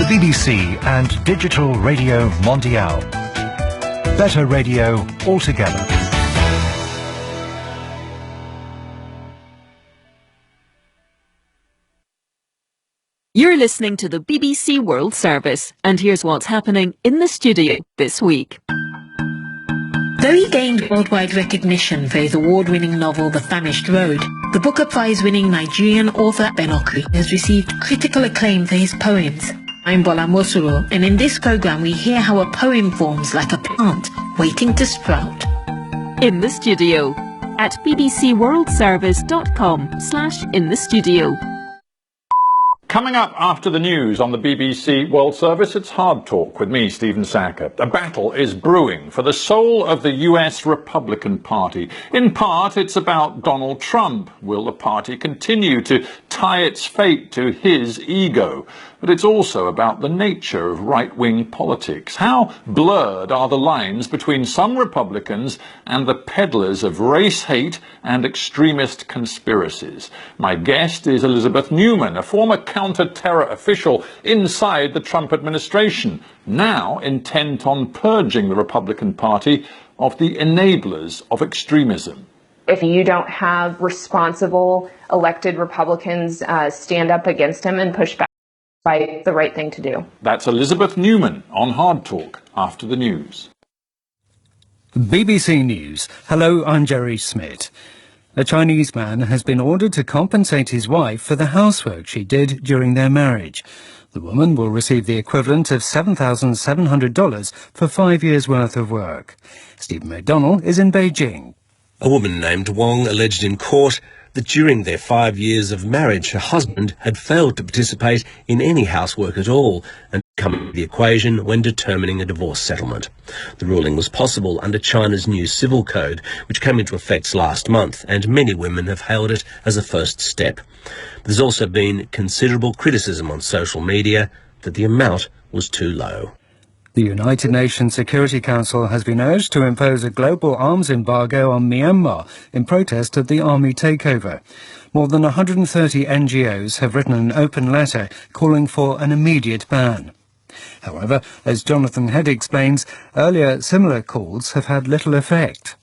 BBC and Digital Radio Mondiale. Better radio altogether. You're listening to the BBC World Service, and here's what's happening in the studio this week. Though he gained worldwide recognition for his award-winning novel The Famished Road, the Booker Prize-winning Nigerian author Benoku has received critical acclaim for his poems. I'm Bola Mosuro, and in this programme we hear how a poem forms like a plant waiting to sprout. In the studio at bbcworldservice.com/in-the-studio. Coming up after the news on the BBC World Service, it's Hard Talk with me, Stephen Sacker. A battle is brewing for the soul of the US Republican Party. In part, it's about Donald Trump. Will the party continue to tie its fate to his ego? But it's also about the nature of right-wing politics. How blurred are the lines between some Republicans and the peddlers of race hate and extremist conspiracies? My guest is Elizabeth Newman, a former counter-terror official inside the Trump administration, now intent on purging the Republican Party of the enablers of extremism. If you don't have responsible elected Republicans stand up against him and push back, by the right thing to do. That's Elizabeth Newman on Hard Talk after the news. BBC News. Hello, I'm Jerry Smith. A Chinese man has been ordered to compensate his wife for the housework she did during their marriage. The woman will receive the equivalent of $7,700 for 5 years' worth of work. Stephen McDonnell is in Beijing. A woman named Wong alleged in court that during their 5 years of marriage, her husband had failed to participate in any housework at all and come into the equation when determining a divorce settlement. The ruling was possible under China's new civil code, which came into effect last month, and many women have hailed it as a first step. There's also been considerable criticism on social media that the amount was too low. The United Nations Security Council has been urged to impose a global arms embargo on Myanmar in protest of the army takeover. More than 130 NGOs have written an open letter calling for an immediate ban. However, as Jonathan Head explains, earlier similar calls have had little effect.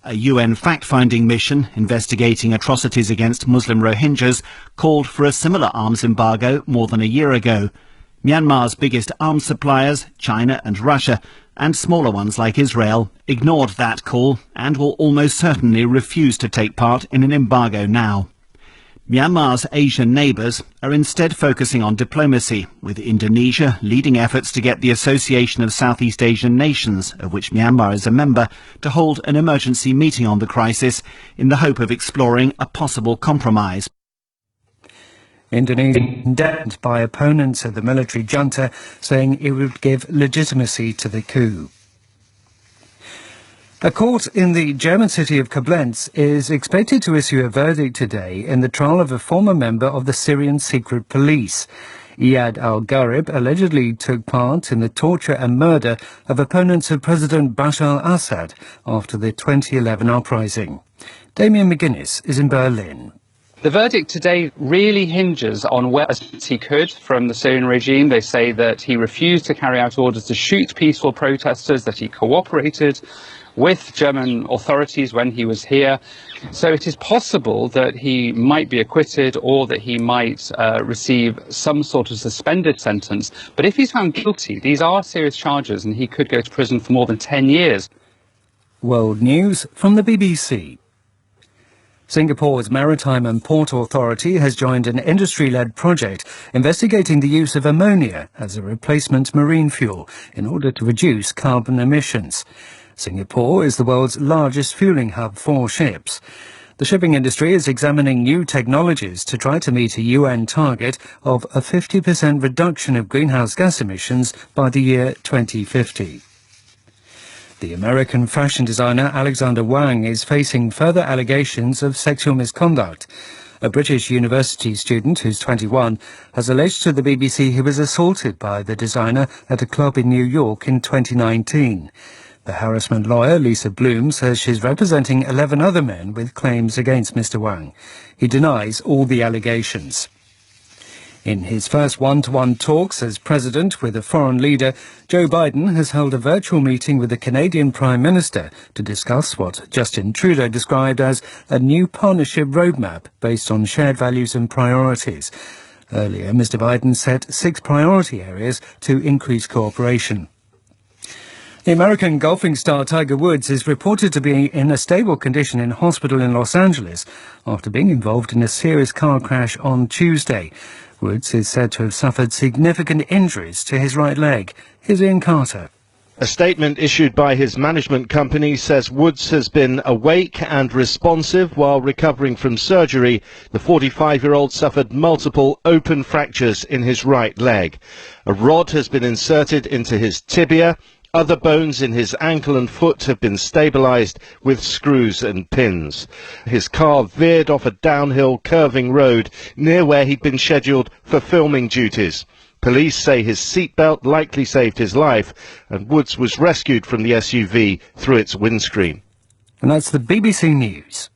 A UN fact-finding mission investigating atrocities against Muslim Rohingyas called for a similar arms embargo more than a year ago. Myanmar's biggest arms suppliers, China and Russia, and smaller ones like Israel, ignored that call and will almost certainly refuse to take part in an embargo now. Myanmar's Asian neighbours are instead focusing on diplomacy, with Indonesia leading efforts to get the Association of Southeast Asian Nations, of which Myanmar is a member, to hold an emergency meeting on the crisis in the hope of exploring a possible compromise. Indonesia condemned by opponents of the military junta, saying it would give legitimacy to the coup. A court in the German city of Koblenz is expected to issue a verdict today in the trial of a former member of the Syrian secret police. Iyad al-Gharib allegedly took part in the torture and murder of opponents of President Bashar al-Assad after the 2011 uprising. Damien McGuinness is in Berlin. The verdict today really hinges on where he could from the Syrian regime. They say that he refused to carry out orders to shoot peaceful protesters, that he cooperated with German authorities when he was here. So it is possible that he might be acquitted or that he might receive some sort of suspended sentence. But if he's found guilty, these are serious charges and he could go to prison for more than 10 years. World News from the BBC. Singapore's Maritime and Port Authority has joined an industry-led project investigating the use of ammonia as a replacement marine fuel in order to reduce carbon emissions. Singapore is the world's largest fueling hub for ships. The shipping industry is examining new technologies to try to meet a UN target of a 50% reduction of greenhouse gas emissions by the year 2050. The American fashion designer Alexander Wang is facing further allegations of sexual misconduct. A British university student who's 21 has alleged to the BBC he was assaulted by the designer at a club in New York in 2019. The harassment lawyer, Lisa Bloom, says she's representing 11 other men with claims against Mr. Wang. He denies all the allegations. In his first one-to-one talks as president with a foreign leader, Joe Biden has held a virtual meeting with the Canadian Prime Minister to discuss what Justin Trudeau described as a new partnership roadmap based on shared values and priorities. Earlier, Mr. Biden set 6 priority areas to increase cooperation. The American golfing star Tiger Woods is reported to be in a stable condition in hospital in Los Angeles after being involved in a serious car crash on Tuesday. Woods is said to have suffered significant injuries to his right leg. Here's Ian Carter. A statement issued by his management company says Woods has been awake and responsive while recovering from surgery. The 45-year-old suffered multiple open fractures in his right leg. A rod has been inserted into his tibia. Other bones in his ankle and foot have been stabilized with screws and pins. His car veered off a downhill curving road near where he'd been scheduled for filming duties. Police say his seatbelt likely saved his life, and Woods was rescued from the SUV through its windscreen. And that's the BBC News.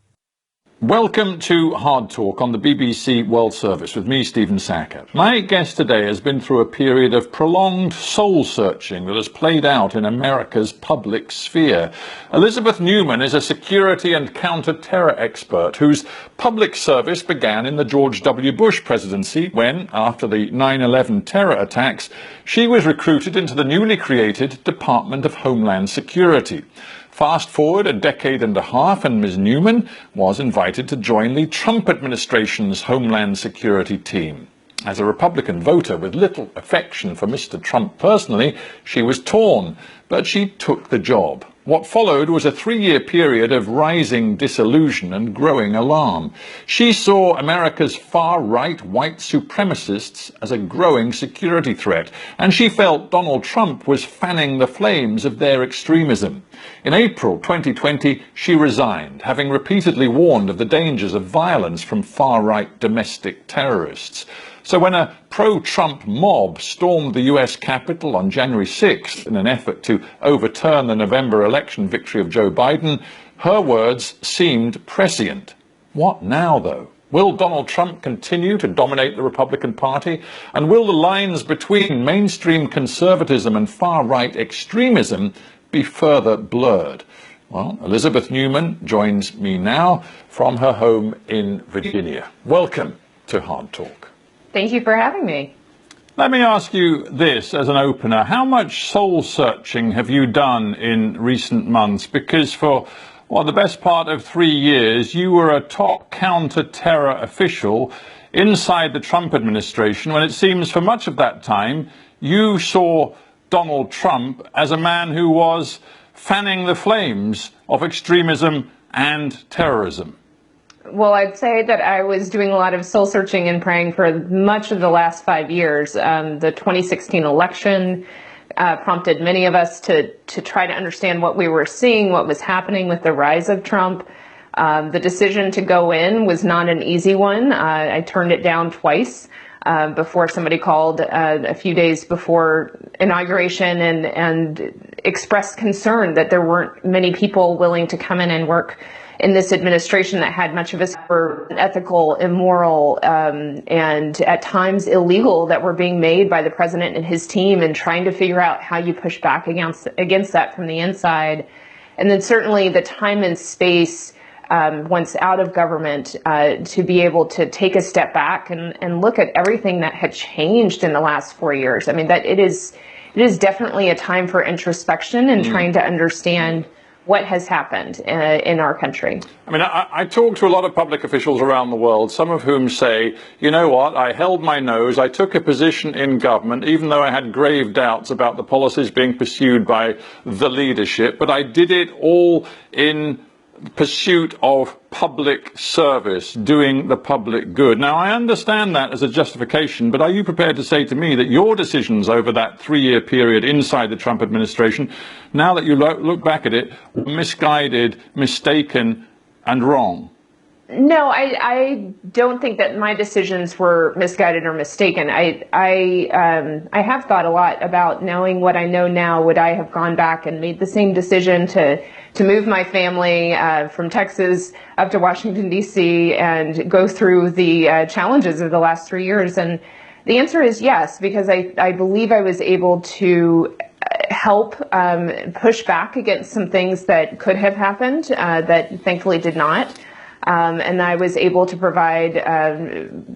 Welcome to Hard Talk on the BBC World Service with me, Stephen Sacker. My guest today has been through a period of prolonged soul-searching that has played out in America's public sphere. Elizabeth Newman is a security and counter-terror expert whose public service began in the George W. Bush presidency when, after the 9/11 terror attacks, she was recruited into the newly created Department of Homeland Security. Fast forward a decade and a half, and Ms. Newman was invited to join the Trump administration's Homeland Security team. As a Republican voter with little affection for Mr. Trump personally, she was torn, but she took the job. What followed was a 3-year period of rising disillusion and growing alarm. She saw America's far-right white supremacists as a growing security threat, and she felt Donald Trump was fanning the flames of their extremism. In April 2020, she resigned, having repeatedly warned of the dangers of violence from far-right domestic terrorists. So when a pro-Trump mob stormed the US Capitol on January 6th in an effort to overturn the November election victory of Joe Biden, her words seemed prescient. What now, though? Will Donald Trump continue to dominate the Republican Party? And will the lines between mainstream conservatism and far-right extremism be further blurred? Well, Elizabeth Newman joins me now from her home in Virginia. Welcome to Hard Talk. Thank you for having me. Let me ask you this as an opener. How much soul-searching have you done in recent months? Because for, well, the best part of 3 years, you were a top counter-terror official inside the Trump administration, when it seems for much of that time you saw Donald Trump as a man who was fanning the flames of extremism and terrorism. Well, I'd say that I was doing a lot of soul searching and praying for much of the last 5 years. The 2016 election prompted many of us to try to understand what we were seeing, what was happening with the rise of Trump. The decision to go in was not an easy one. I turned it down twice before somebody called a few days before inauguration and expressed concern that there weren't many people willing to come in and work in this administration that had much of us were ethical, immoral, and at times illegal that were being made by the president and his team, and trying to figure out how you push back against that from the inside. And then certainly the time and space once out of government to be able to take a step back and look at everything that had changed in the last 4 years. I mean, that it is definitely a time for introspection and trying to understand what has happened in our country. I mean, I talk to a lot of public officials around the world, some of whom say, you know what, I held my nose, I took a position in government, even though I had grave doubts about the policies being pursued by the leadership, but I did it all in pursuit of public service, doing the public good. Now, I understand that as a justification, but are you prepared to say to me that your decisions over that 3-year period inside the Trump administration, now that you look back at it, were misguided, mistaken, and wrong? No, I don't think that my decisions were misguided or mistaken. I have thought a lot about, knowing what I know now, would I have gone back and made the same decision to move my family from Texas up to Washington, D.C. and go through the challenges of the last 3 years. And The answer is yes, because I believe I was able to help push back against some things that could have happened that thankfully did not. And I was able to provide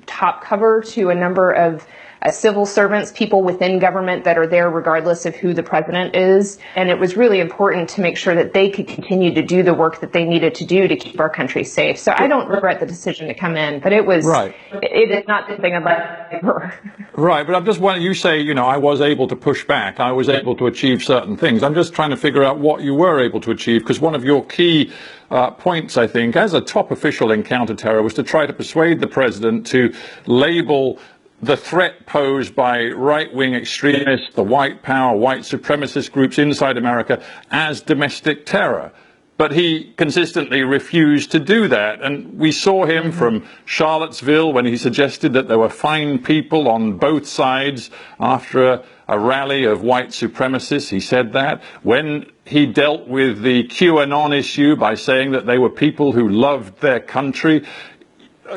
top cover to a number of civil servants, people within government that are there regardless of who the president is. And it was really important to make sure that they could continue to do the work that they needed to do to keep our country safe. So I don't regret the decision to come in, but it was, it is not something I'd like to. Right, but I'm just wondering, you say, I was able to push back, I was able to achieve certain things. I'm just trying to figure out what you were able to achieve, because one of your key points, I think, as a top official in counter-terror was to try to persuade the president to label the threat posed by right-wing extremists, the white power, white supremacist groups inside America as domestic terror. But he consistently refused to do that. And we saw him from Charlottesville when he suggested that there were fine people on both sides after a rally of white supremacists. He said that. When he dealt with the QAnon issue by saying that they were people who loved their country.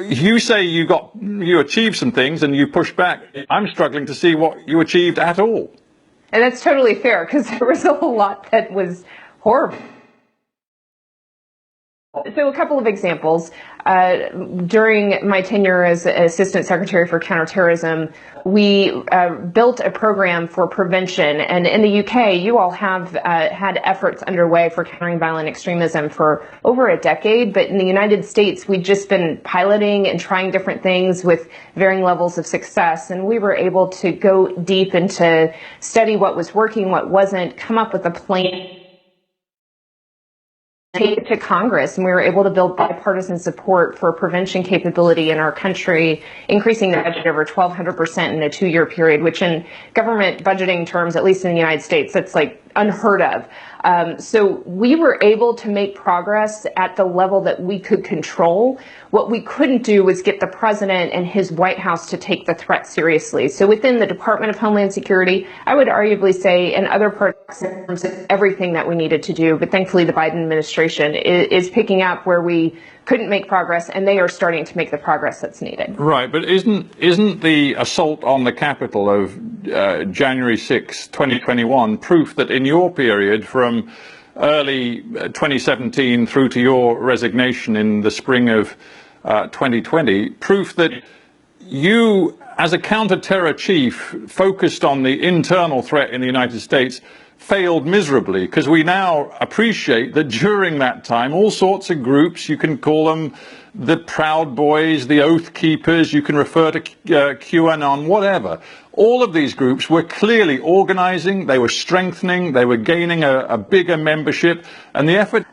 You say you achieved some things and you pushed back. I'm struggling to see what you achieved at all. And that's totally fair, because there was a lot that was horrible. So a couple of examples. During my tenure as Assistant Secretary for Counterterrorism, we built a program for prevention. And in the UK, you all have had efforts underway for countering violent extremism for over a decade. But in the United States, we've just been piloting and trying different things with varying levels of success. And we were able to go deep into study what was working, what wasn't, come up with a plan, take it to Congress, and we were able to build bipartisan support for prevention capability in our country, increasing the budget over 1,200% in a 2-year period, which in government budgeting terms, at least in the United States, that's like unheard of. So we were able to make progress at the level that we could control. What we couldn't do was get the president and his White House to take the threat seriously. So within the Department of Homeland Security, I would arguably say in other parts in terms of everything that we needed to do, but thankfully the Biden administration is picking up where we couldn't make progress, and they are starting to make the progress that's needed. Right, but isn't the assault on the Capitol of January 6, 2021 proof that in your period from early 2017 through to your resignation in the spring of 2020, proof that you, as a counter-terror chief, focused on the internal threat in the United States, failed miserably, because we now appreciate that during that time all sorts of groups, you can call them the Proud Boys, the Oath Keepers, you can refer to QAnon, whatever. All of these groups were clearly organizing, they were strengthening, they were gaining a bigger membership, and the effort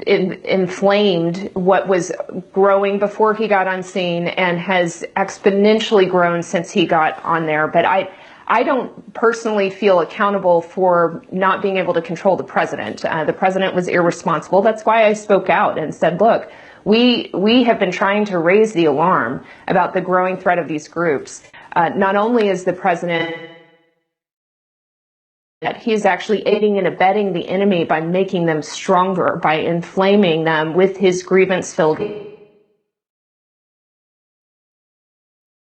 inflamed what was growing before he got on scene and has exponentially grown since he got on there. But I don't personally feel accountable for not being able to control the president. The president was irresponsible. That's why I spoke out and said, look, we have been trying to raise the alarm about the growing threat of these groups. Not only is the president, he is actually aiding and abetting the enemy by making them stronger, by inflaming them with his grievance-filled